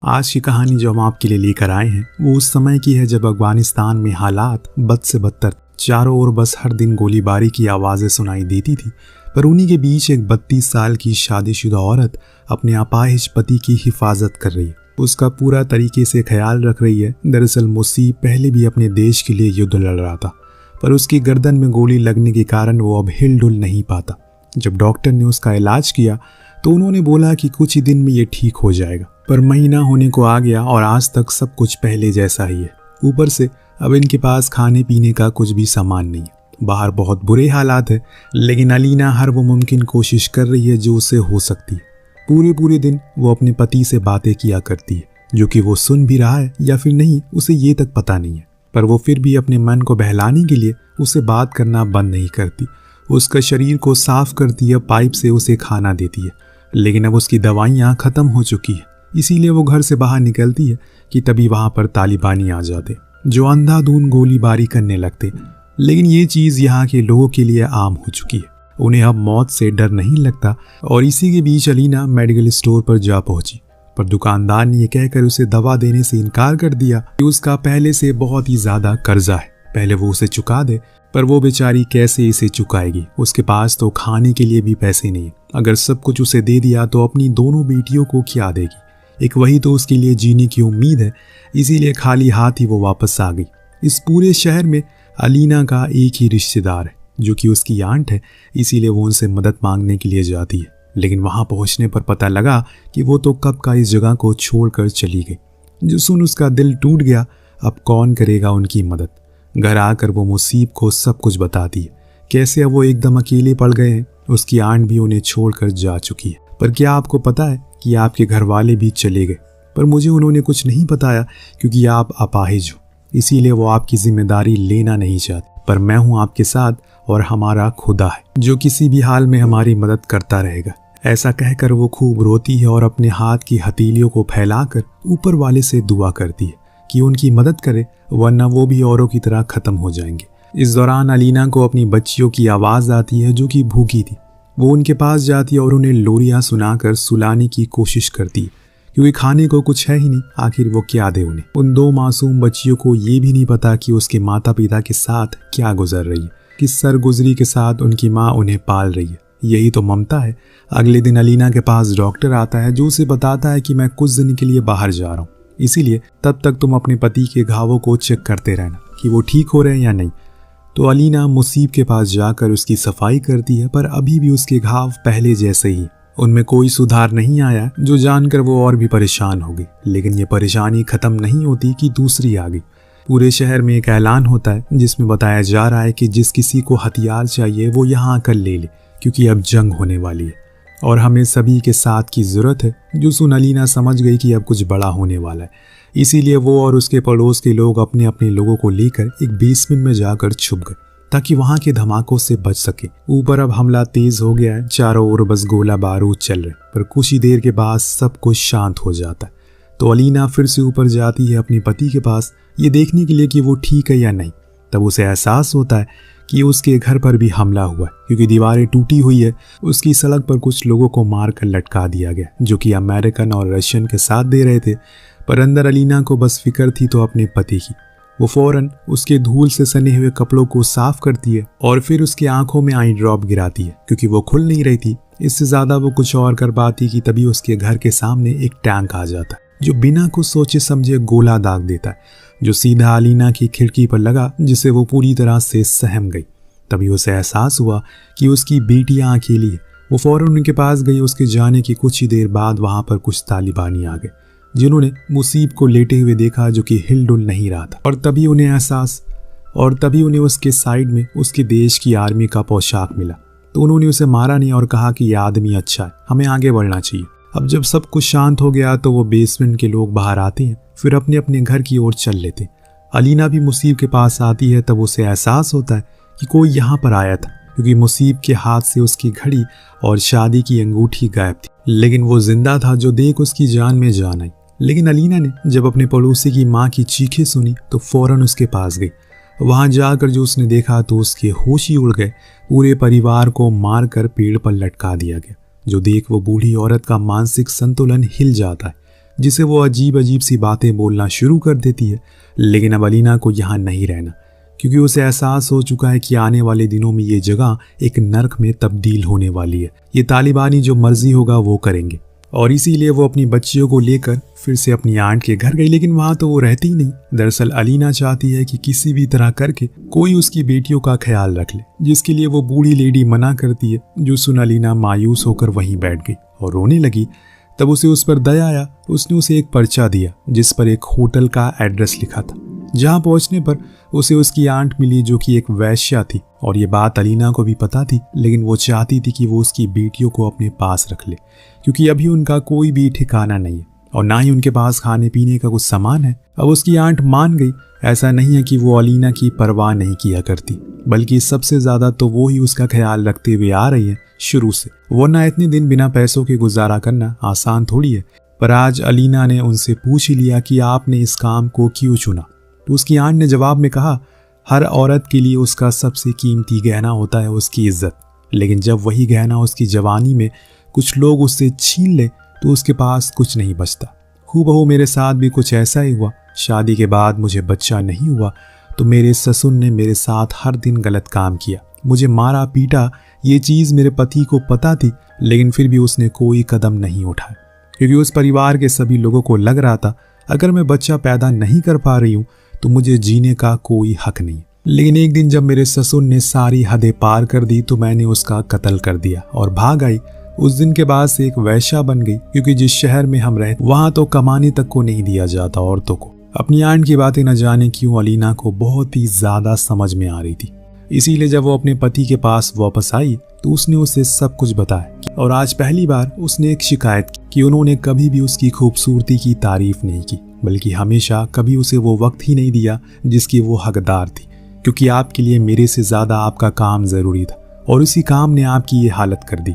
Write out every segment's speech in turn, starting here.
आज की कहानी जो हम आपके लिए लेकर आए हैं वो उस समय की है जब अफगानिस्तान में हालात बद से बदतर। चारों ओर बस हर दिन गोलीबारी की आवाज़ें सुनाई देती थी, पर उन्हीं के बीच एक 32 साल की शादीशुदा औरत अपने अपाहिज पति की हिफाजत कर रही है, उसका पूरा तरीके से ख्याल रख रही है। दरअसल मुसीब पहले भी अपने देश के लिए युद्ध लड़ रहा था, पर उसकी गर्दन में गोली लगने के कारण वो अब हिलडुल नहीं पाता। जब डॉक्टर ने उसका इलाज किया तो उन्होंने बोला कि कुछ ही दिन में ये ठीक हो जाएगा, पर महीना होने को आ गया और आज तक सब कुछ पहले जैसा ही है। ऊपर से अब इनके पास खाने पीने का कुछ भी सामान नहीं है। बाहर बहुत बुरे हालात है, लेकिन अलीना हर वो मुमकिन कोशिश कर रही है जो उससे हो सकती है। पूरे दिन वो अपने पति से बातें किया करती है, जो कि वो सुन भी रहा है या फिर नहीं उसे ये तक पता नहीं है, पर वो फिर भी अपने मन को बहलाने के लिए उससे बात करना बंद नहीं करती। उसका शरीर को साफ करती है, पाइप से उसे खाना देती है, लेकिन अब उसकी दवाइयाँ ख़त्म हो चुकी है। इसीलिए वो घर से बाहर निकलती है कि तभी वहाँ पर तालिबानी आ जाते जो अंधाधुंध गोलीबारी करने लगते। लेकिन ये चीज़ यहाँ के लोगों के लिए आम हो चुकी है, उन्हें अब मौत से डर नहीं लगता। और इसी के बीच अलीना मेडिकल स्टोर पर जा पहुंची, पर दुकानदार ने यह कहकर उसे दवा देने से इनकार कर दिया कि उसका पहले से बहुत ही ज़्यादा कर्जा है, पहले वो उसे चुका दे। पर वो बेचारी कैसे इसे चुकाएगी? उसके पास तो खाने के लिए भी पैसे नहीं। अगर सब कुछ उसे दे दिया तो अपनी दोनों बेटियों को क्या देगी? एक वही तो उसके लिए जीने की उम्मीद है, इसीलिए खाली हाथ ही वो वापस आ गई। इस पूरे शहर में अलीना का एक ही रिश्तेदार है जो कि उसकी आंट है, इसीलिए वो उनसे मदद मांगने के लिए जाती है। लेकिन वहां पहुंचने पर पता लगा कि वो तो कब का इस जगह को छोड़कर चली गई। जो सुन उसका दिल टूट गया। अब कौन करेगा उनकी मदद? घर आकर वो मुसीब को सब कुछ बताती है, कैसे अब वो एकदम अकेले पड़ गए हैं। उसकी आंट भी उन्हें छोड़कर जा चुकी है। पर क्या आपको पता है कि आपके घर वाले भी चले गए, पर मुझे उन्होंने कुछ नहीं बताया क्योंकि आप अपाहिज हो, इसीलिए वो आपकी जिम्मेदारी लेना नहीं चाहते। पर मैं हूँ आपके साथ और हमारा खुदा है जो किसी भी हाल में हमारी मदद करता रहेगा। ऐसा कहकर वो खूब रोती है और अपने हाथ की हथेलियों को फैलाकर ऊपर वाले से दुआ करती है कि उनकी मदद करे, वरना वो भी औरों की तरह खत्म हो जाएंगे। इस दौरान अलीना को अपनी बच्चियों की आवाज़ आती है जो कि भूखी थी। वो उनके पास जाती है और उन्हें लोरियां सुनाकर सुलाने की कोशिश करती है, क्योंकि खाने को कुछ है ही नहीं, आखिर वो क्या दे उन्हें। उन दो मासूम बच्चियों को ये भी नहीं पता कि उसके माता पिता के साथ क्या गुजर रही है, किस सरगुजरी के साथ उनकी माँ उन्हें पाल रही है। यही तो ममता है। अगले दिन अलीना के पास डॉक्टर आता है जो उसे बताता है कि मैं कुछ दिन के लिए बाहर जा रहा हूँ, इसीलिए तब तक तुम अपने पति के घावों को चेक करते रहना कि वो ठीक हो रहे हैं या नहीं। तो अलीना मुसीब के पास जाकर उसकी सफाई करती है, पर अभी भी उसके घाव पहले जैसे ही, उनमें कोई सुधार नहीं आया, जो जानकर वो और भी परेशान हो गई। लेकिन ये परेशानी खत्म नहीं होती कि दूसरी आ गई। पूरे शहर में एक ऐलान होता है जिसमें बताया जा रहा है कि जिस किसी को हथियार चाहिए वो यहाँ आकर ले ले, क्योंकि अब जंग होने वाली है और हमें सभी के साथ की ज़रूरत है। जो सुन अलीना समझ गई कि अब कुछ बड़ा होने वाला है, इसीलिए वो और उसके पड़ोस के लोग अपने अपने लोगों को लेकर एक बेसमेंट में जाकर छुप गए ताकि वहां के धमाकों से बच सके। ऊपर अब हमला तेज हो गया है, चारों ओर बस गोला बारूद चल रहे, पर कुछ ही देर के बाद सब कुछ शांत हो जाता है। तो अलीना फिर से ऊपर जाती है अपने पति के पास, ये देखने के लिए कि वो ठीक है या नहीं। तब उसे एहसास होता है कि उसके घर पर भी हमला हुआ है, क्योंकि दीवारें टूटी हुई है। उसकी सड़क पर कुछ लोगों को मारकर लटका दिया गया, जो कि अमेरिकन और रशियन के साथ दे रहे थे। पर अंदर अलीना को बस फिक्र थी तो अपने पति की। वो फौरन उसके धूल से सने हुए कपड़ों को साफ करती है और फिर उसकी आंखों में आई ड्रॉप गिराती है, क्योंकि वो खुल नहीं रही थी। इससे ज्यादा वो कुछ और कर पाती कि तभी उसके घर के सामने एक टैंक आ जाता है जो बिना कुछ सोचे समझे गोला दाग देता है, जो सीधा अलीना की खिड़की पर लगा, जिसे वो पूरी तरह से सहम गई। तभी उसे एहसास हुआ कि उसकी बेटियां अकेली है। वो फौरन उनके पास गई। उसके जाने की कुछ ही देर बाद वहां पर कुछ तालिबानी आ गए, जिन्होंने मुसीब को लेटे हुए देखा जो कि हिलडुल नहीं रहा था। और तभी उन्हें उसके साइड में उसके देश की आर्मी का पोशाक मिला। तो उन्होंने उसे मारा नहीं और कहा कि यह आदमी अच्छा है, हमें आगे बढ़ना चाहिए। अब जब सब कुछ शांत हो गया तो वो बेसमेंट के लोग बाहर आते हैं, फिर अपने अपने घर की ओर चल लेते। अलीना भी मुसीब के पास आती है। तब उसे एहसास होता है कि कोई यहाँ पर आया था, क्योंकि मुसीब के हाथ से उसकी घड़ी और शादी की अंगूठी गायब थी, लेकिन वो जिंदा था, जो देख उसकी जान में जान आई। लेकिन अलीना ने जब अपने पड़ोसी की माँ की चीखें सुनी तो फौरन उसके पास गई। वहां जाकर जो उसने देखा तो उसके होश ही उड़ गए। पूरे परिवार को मारकर पेड़ पर लटका दिया गया, जो देख वो बूढ़ी औरत का मानसिक संतुलन हिल जाता है, जिसे वो अजीब अजीब सी बातें बोलना शुरू कर देती है। लेकिन अब अलीना को यहाँ नहीं रहना, क्योंकि उसे एहसास हो चुका है कि आने वाले दिनों में ये जगह एक नर्क में तब्दील होने वाली है। ये तालिबानी जो मर्जी होगा वो करेंगे, और इसीलिए वो अपनी बच्चियों को लेकर फिर से अपनी आंट के घर गई। लेकिन वहां तो वो रहती ही नहीं। दरअसल अलीना चाहती है कि किसी भी तरह करके कोई उसकी बेटियों का ख्याल रख ले, जिसके लिए वो बूढ़ी लेडी मना करती है। जो सुन अलीना मायूस होकर वहीं बैठ गई और रोने लगी। तब उसे उस पर दया आया। उसने उसे एक पर्चा दिया जिस पर एक होटल का एड्रेस लिखा था, जहां पहुंचने पर उसे उसकी आंट मिली जो कि एक वैश्या थी। और ये बात अलीना को भी पता थी, लेकिन वो चाहती थी कि वो उसकी बेटियों को अपने पास रख ले, क्योंकि अभी उनका कोई भी ठिकाना नहीं है और ना ही उनके पास खाने पीने का कुछ सामान है। अब उसकी आंट मान गई। ऐसा नहीं है कि वो अलीना की परवाह नहीं किया करती, बल्कि सबसे ज्यादा तो वो ही उसका ख्याल रखते हुए आ रही है शुरू से। वरना इतने दिन बिना पैसों के गुजारा करना आसान थोड़ी है। पर आज अलीना ने उनसे पूछ ही लिया कि आपने इस काम को क्यों चुना। तो उसकी आंट ने जवाब में कहा, हर औरत के लिए उसका सबसे कीमती गहना होता है उसकी इज्जत। लेकिन जब वही गहना उसकी जवानी में कुछ लोग उससे छीन ले तो उसके पास कुछ नहीं बचता। हूबहू मेरे साथ भी कुछ ऐसा ही हुआ। शादी के बाद मुझे बच्चा नहीं हुआ तो मेरे ससुर ने मेरे साथ हर दिन गलत काम किया, मुझे मारा पीटा। ये चीज़ मेरे पति को पता थी, लेकिन फिर भी उसने कोई कदम नहीं उठाया, क्योंकि उस परिवार के सभी लोगों को लग रहा था अगर मैं बच्चा पैदा नहीं कर पा रही हूँ तो मुझे जीने का कोई हक नहीं। लेकिन एक दिन जब मेरे ससुर ने सारी हदें पार कर दी तो मैंने उसका कत्ल कर दिया और भाग आई। उस दिन के बाद से एक वैश्या बन गई, क्योंकि जिस शहर में हम रहते वहां तो कमाने तक को नहीं दिया जाता औरतों को। अपनी आंट की बातें न जाने क्यों अलीना को बहुत ही ज्यादा समझ में आ रही थी। इसीलिए जब वो अपने पति के पास वापस आई तो उसने उसे सब कुछ बताया। और आज पहली बार उसने एक शिकायत की कि उन्होंने कभी भी उसकी खूबसूरती की तारीफ नहीं की, बल्कि हमेशा कभी उसे वो वक्त ही नहीं दिया जिसकी वो हकदार थी। क्योंकि आपके लिए मेरे से ज्यादा आपका काम जरूरी था और उसी काम ने आपकी ये हालत कर दी।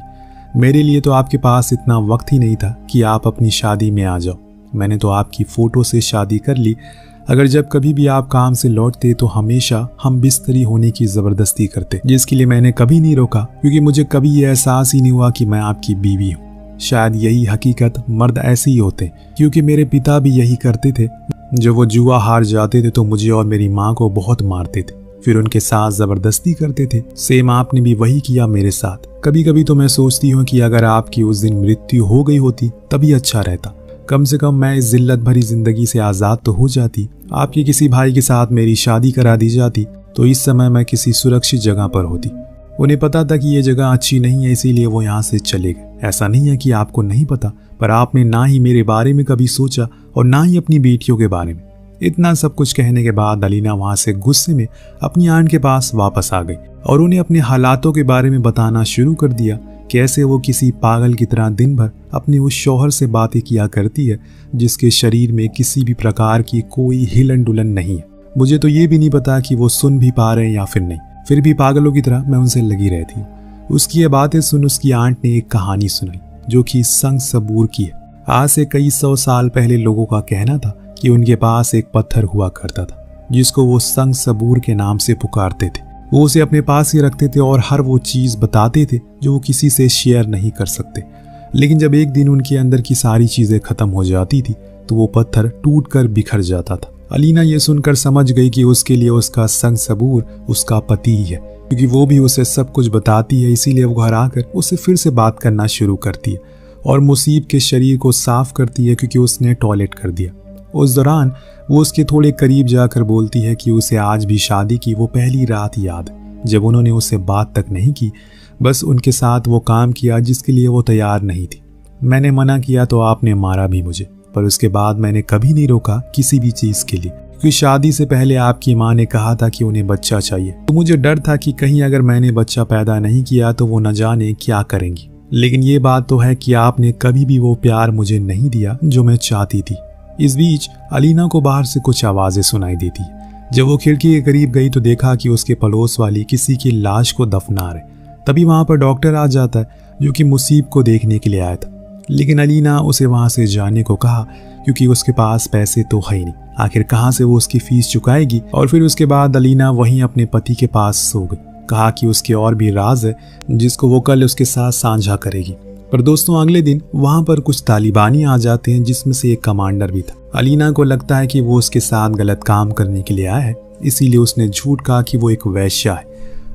मेरे लिए तो आपके पास इतना वक्त ही नहीं था कि आप अपनी शादी में आ जाओ। मैंने तो आपकी फोटो से शादी कर ली। अगर जब कभी भी आप काम से लौटते तो हमेशा हम बिस्तरी होने की जबरदस्ती करते, जिसके लिए मैंने कभी नहीं रोका, क्योंकि मुझे कभी ये एहसास ही नहीं हुआ कि मैं आपकी बीवी हूँ। शायद यही हकीकत, मर्द ऐसे ही होते, क्योंकि मेरे पिता भी यही करते थे। जब वो जुआ हार जाते थे तो मुझे और मेरी माँ को बहुत मारते थे, फिर उनके साथ जबरदस्ती करते थे। सेम आपने भी वही किया मेरे साथ। कभी कभी तो मैं सोचती हूँ कि अगर आपकी उस दिन मृत्यु हो गई होती तभी अच्छा रहता। कम से कम मैं इस जिल्लत भरी जिंदगी से आज़ाद तो हो जाती। आपके किसी भाई के साथ मेरी शादी करा दी जाती तो इस समय मैं किसी सुरक्षित जगह पर होती। उन्हें पता था कि ये जगह अच्छी नहीं है, इसीलिए वो यहाँ से चले गए। ऐसा नहीं है कि आपको नहीं पता, पर आपने ना ही मेरे बारे में कभी सोचा और ना ही अपनी बेटियों के बारे में। इतना सब कुछ कहने के बाद अलीना वहां से गुस्से में अपनी आंट के पास वापस आ गई और उन्हें अपने हालातों के बारे में बताना शुरू कर दिया। कैसे वो किसी पागल की तरह दिन भर अपने उस शौहर से बातें किया करती है जिसके शरीर में किसी भी प्रकार की कोई हिलन डुलन नहीं है। मुझे तो ये भी नहीं पता कि वो सुन भी पा रहे हैं या फिर नहीं, फिर भी पागलों की तरह मैं उनसे लगी रहती हूँ। उसकी ये बातें सुन उसकी आंट ने एक कहानी सुनाई जो कि संग सबूर की है। आज से कई 100 साल पहले लोगों का कहना था कि उनके पास एक पत्थर हुआ करता था जिसको वो संग सबूर के नाम से पुकारते थे। वो उसे अपने पास ही रखते थे और हर वो चीज बताते थे जो वो किसी से शेयर नहीं कर सकते। लेकिन जब एक दिन उनके अंदर की सारी चीजें खत्म हो जाती थी तो वो पत्थर टूट कर बिखर जाता था। अलीना ये सुनकर समझ गई कि उसके लिए उसका संग सबूर उसका पति ही है, क्योंकि वो भी उसे सब कुछ बताती है। इसीलिए वो घर आकर उससे फिर से बात करना शुरू करती है और मुसीब के शरीर को साफ करती है क्योंकि उसने टॉयलेट कर दिया। उस दौरान वो उसके थोड़े करीब जाकर बोलती है कि उसे आज भी शादी की वो पहली रात याद है जब उन्होंने उससे बात तक नहीं की, बस उनके साथ वो काम किया जिसके लिए वो तैयार नहीं थी। मैंने मना किया तो आपने मारा भी मुझे, पर उसके बाद मैंने कभी नहीं रोका किसी भी चीज़ के लिए, क्योंकि शादी से पहले आपकी माँ ने कहा था कि उन्हें बच्चा चाहिए। तो मुझे डर था कि कहीं अगर मैंने बच्चा पैदा नहीं किया तो वो न जाने क्या करेंगी। लेकिन ये बात तो है कि आपने कभी भी वो प्यार मुझे नहीं दिया जो मैं चाहती थी। इस बीच अलीना को बाहर से कुछ आवाजें सुनाई देती। जब वो खिड़की के करीब गई तो देखा कि उसके पड़ोस वाली किसी की लाश को दफना रहे। तभी वहां पर डॉक्टर आ जाता है जो कि मुसीब को देखने के लिए आया था। लेकिन अलीना उसे वहां से जाने को कहा क्योंकि उसके पास पैसे तो है ही नहीं। आखिर कहाँ से वो उसकी फीस चुकाएगी। और फिर उसके बाद अलीना वहीं अपने पति के पास सो गई। कहा कि उसके और भी राज है जिसको वो कल उसके साथ साझा करेगी। पर दोस्तों अगले दिन वहां पर कुछ तालिबानी आ जाते हैं, जिसमें से एक कमांडर भी था। अलीना को लगता है कि वो उसके साथ गलत काम करने के लिए आया है, इसीलिए उसने झूठ कहा कि वो एक वेश्या है।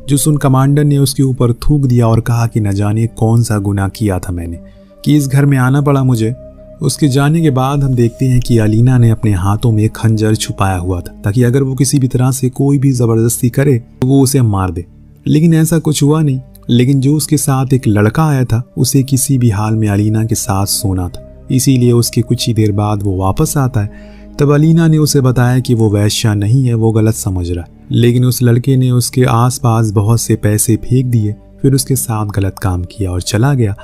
जो सुन कमांडर ने उसके ऊपर थूक दिया और कहा कि न जाने कौन सा गुनाह किया था मैंने कि इस घर में आना पड़ा मुझे। उसके जाने के बाद हम देखते हैं कि अलीना ने अपने हाथों में खंजर छुपाया हुआ था, ताकि अगर वो किसी भी तरह से कोई भी जबरदस्ती करे तो वो उसे मार दे। लेकिन ऐसा कुछ हुआ नहीं। लेकिन जो उसके साथ एक लड़का आया था, उसे किसी भी हाल में अलीना के साथ सोना था, इसीलिए उसके कुछ ही देर बाद वो वापस आता है। तब अलीना ने उसे बताया कि वो वैश्या नहीं है, वो गलत समझ रहा है। लेकिन उस लड़के ने उसके आसपास बहुत से पैसे फेंक दिए, फिर उसके साथ गलत काम किया और चला गया।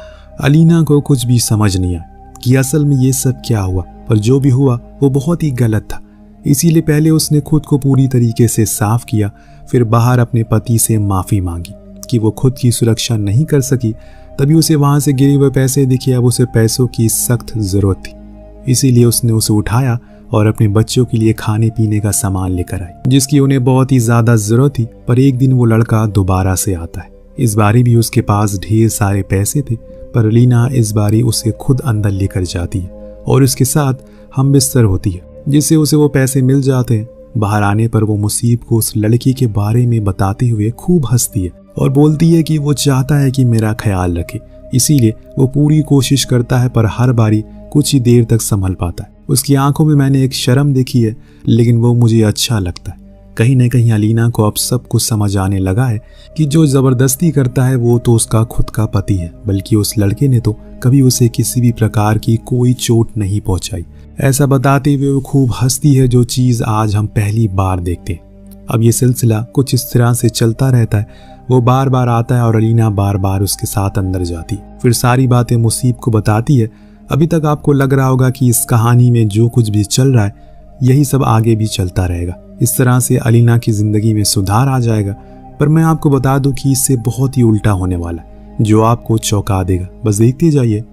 अलीना को कुछ भी समझ नहीं आया कि असल में ये सब क्या हुआ, पर जो भी हुआ वो बहुत ही गलत था। इसीलिए पहले उसने खुद को पूरी तरीके से साफ किया, फिर बाहर अपने पति से माफ़ी मांगी कि वो खुद की सुरक्षा नहीं कर सकी। तभी उसे वहाँ से गिरे हुए पैसे दिखे। अब उसे पैसों की सख्त ज़रूरत थी, इसीलिए उसने उसे उठाया और अपने बच्चों के लिए खाने पीने का सामान लेकर आई, जिसकी उन्हें बहुत ही ज़्यादा ज़रूरत थी। पर एक दिन वो लड़का दोबारा से आता है। इस बारी भी उसके पास ढेर सारे पैसे थे, पर अलीना इस बारी उसे खुद अंदर लेकर जाती है और उसके साथ हम बिस्तर होती है, जिससे उसे वो पैसे मिल जाते हैं। बाहर आने पर वो मुसीब को उस लड़की के बारे में बताते हुए खूब हंसती है और बोलती है कि वो चाहता है कि मेरा ख्याल रखे, इसीलिए वो पूरी कोशिश करता है, पर हर बारी कुछ ही देर तक संभल पाता है। उसकी आंखों में मैंने एक शर्म देखी है, लेकिन वो मुझे अच्छा लगता है। कहीं न कहीं अलीना को अब सब कुछ समझ आने लगा है कि जो ज़बरदस्ती करता है वो तो उसका खुद का पति है, बल्कि उस लड़के ने तो कभी उसे किसी भी प्रकार की कोई चोट नहीं पहुंचाई। ऐसा बताते हुए वो खूब हंसती है, जो चीज़ आज हम पहली बार देखते हैं। अब ये सिलसिला कुछ इस तरह से चलता रहता है। वो बार बार आता है और अलीना बार बार उसके साथ अंदर जाती है, फिर सारी बातें मुसीब को बताती है। अभी तक आपको लग रहा होगा कि इस कहानी में जो कुछ भी चल रहा है यही सब आगे भी चलता रहेगा, इस तरह से अलीना की ज़िंदगी में सुधार आ जाएगा। पर मैं आपको बता दूं कि इससे बहुत ही उल्टा होने वाला है, जो आपको चौंका देगा। बस देखते जाइए।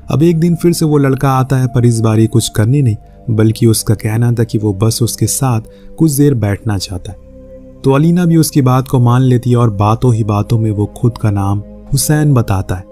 अब एक दिन फिर से वो लड़का आता है, पर इस बार कुछ करने नहीं, बल्कि उसका कहना था कि वो बस उसके साथ कुछ देर बैठना चाहता है। तो अलीना भी उसकी बात को मान लेती है और बातों ही बातों में वो खुद का नाम हुसैन बताता है।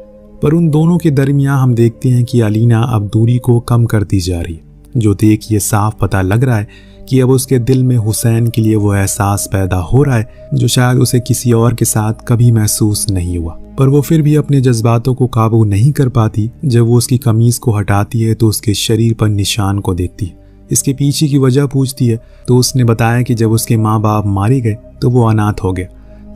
पर उन दोनों के दरमियान हम देखते हैं कि अलीना अब दूरी को कम करती जा रही है, जो देख ये साफ पता लग रहा है कि अब उसके दिल में हुसैन के लिए वो एहसास पैदा हो रहा है जो शायद उसे किसी और के साथ कभी महसूस नहीं हुआ। पर वो फिर भी अपने जज्बातों को काबू नहीं कर पाती। जब वो उसकी कमीज को हटाती है तो उसके शरीर पर निशान को देखती है। इसके पीछे की वजह पूछती है तो उसने बताया कि जब उसके माँ बाप मारे गए तो वो अनाथ हो गया।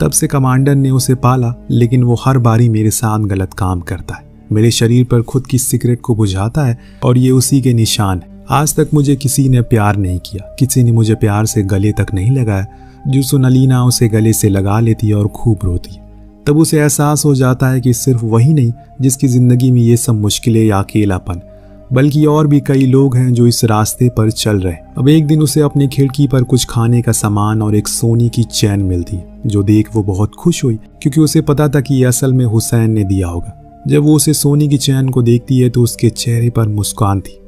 तब से कमांडर ने उसे पाला, लेकिन वो हर बारी मेरे साथ गलत काम करता है। मेरे शरीर पर खुद की सिगरेट को बुझाता है और ये उसी के निशान है। आज तक मुझे किसी ने प्यार नहीं किया, किसी ने मुझे प्यार से गले तक नहीं लगाया। जो सुन अलीना उसे गले से लगा लेती है और खूब रोती है। तब उसे एहसास हो जाता है कि सिर्फ वही नहीं जिसकी ज़िंदगी में ये सब मुश्किलें या अकेलापन, बल्कि और भी कई लोग हैं जो इस रास्ते पर चल रहे हैं। अब एक दिन उसे अपनी खिड़की पर कुछ खाने का सामान और एक सोने की चैन मिलती है, जो देख वो बहुत खुश हुई, क्योंकि उसे पता था कि ये असल में हुसैन ने दिया होगा। जब वो उसे सोने की चैन को देखती है तो उसके चेहरे पर मुस्कान थी,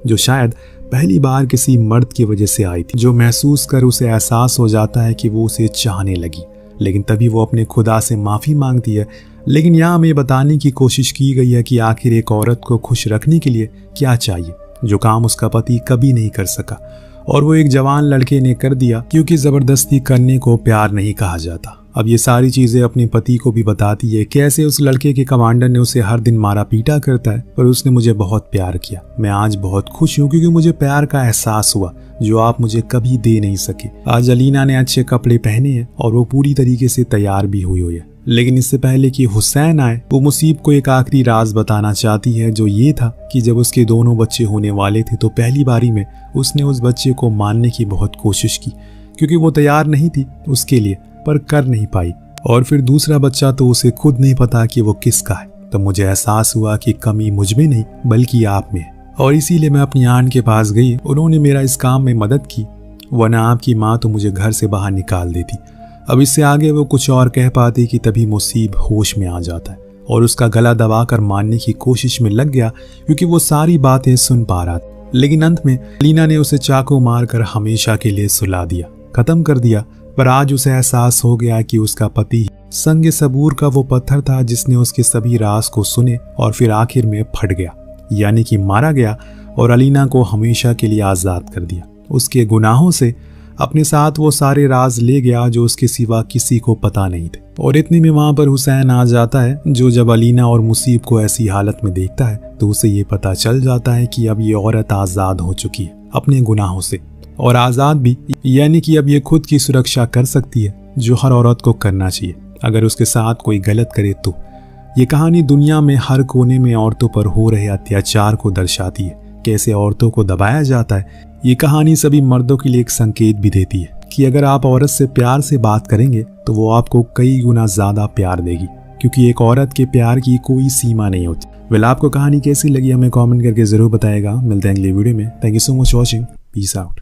जो शायद पहली बार किसी मर्द की वजह से आई थी, जो महसूस कर उसे एहसास हो जाता है कि वो उसे चाहने लगी। लेकिन तभी वो अपने खुदा से माफ़ी मांगती है। लेकिन यहाँ हमें बताने की कोशिश की गई है कि आखिर एक औरत को खुश रखने के लिए क्या चाहिए, जो काम उसका पति कभी नहीं कर सका और वो एक जवान लड़के ने कर दिया, क्योंकि ज़बरदस्ती करने को प्यार नहीं कहा जाता। अब ये सारी चीज़ें अपने पति को भी बताती है, कैसे उस लड़के के कमांडर ने उसे हर दिन मारा पीटा करता है, पर उसने मुझे बहुत प्यार किया। मैं आज बहुत खुश हूँ क्योंकि मुझे प्यार का एहसास हुआ जो आप मुझे कभी दे नहीं सके। आज अलीना ने अच्छे कपड़े पहने हैं और वो पूरी तरीके से तैयार भी हुई है। लेकिन इससे पहले कि हुसैन आए, वो मुसीब को एक आखिरी राज बताना चाहती है, जो ये था कि जब उसके दोनों बच्चे होने वाले थे तो पहली बारी में उसने उस बच्चे को मारने की बहुत कोशिश की, क्योंकि वो तैयार नहीं थी उसके लिए, पर कर नहीं पाई। और फिर दूसरा बच्चा तो उसे खुद नहीं पता कि वो किसका है। तब मुझे एहसास हुआ कि कमी मुझ में नहीं बल्कि आप में है, और इसीलिए मैं अपनी आंट के पास गई। उन्होंने मेरा इस काम में मदद की, वरना आपकी माँ तो मुझे घर से बाहर निकाल देती। अब इससे आगे वो कुछ और कह पाती कि तभी मुसीब होश में आ जाता है और उसका गला दबाकर मारने की कोशिश में लग गया, क्योंकि वो सारी बातें सुन पा रहा था। लेकिन अंत में लीना ने उसे चाकू मारकर हमेशा के लिए सुला दिया, खत्म कर दिया। पर आज उसे एहसास हो गया कि उसका पति संग सबूर का वो पत्थर था जिसने उसके सभी राज को सुने और फिर आखिर में फट गया, यानी कि मारा गया और अलीना को हमेशा के लिए आज़ाद कर दिया। उसके गुनाहों से अपने साथ वो सारे राज ले गया जो उसके सिवा किसी को पता नहीं थे। और इतने में वहां पर हुसैन आ जाता है, जो जब अलीना और मुसीब को ऐसी हालत में देखता है तो उसे ये पता चल जाता है कि अब ये औरत आज़ाद हो चुकी है अपने गुनाहों से, और आज़ाद भी, यानी कि अब ये खुद की सुरक्षा कर सकती है, जो हर औरत को करना चाहिए अगर उसके साथ कोई गलत करे तो। ये कहानी दुनिया में हर कोने में औरतों पर हो रहे अत्याचार को दर्शाती है, कैसे औरतों को दबाया जाता है। ये कहानी सभी मर्दों के लिए एक संकेत भी देती है कि अगर आप औरत से प्यार से बात करेंगे तो वो आपको कई गुना ज़्यादा प्यार देगी, क्योंकि एक औरत के प्यार की कोई सीमा नहीं होती। वेल, आपको कहानी कैसी लगी हमें कमेंट करके ज़रूर बताएगा। मिलते हैं अगली वीडियो में। Thank you so much watching. Peace out.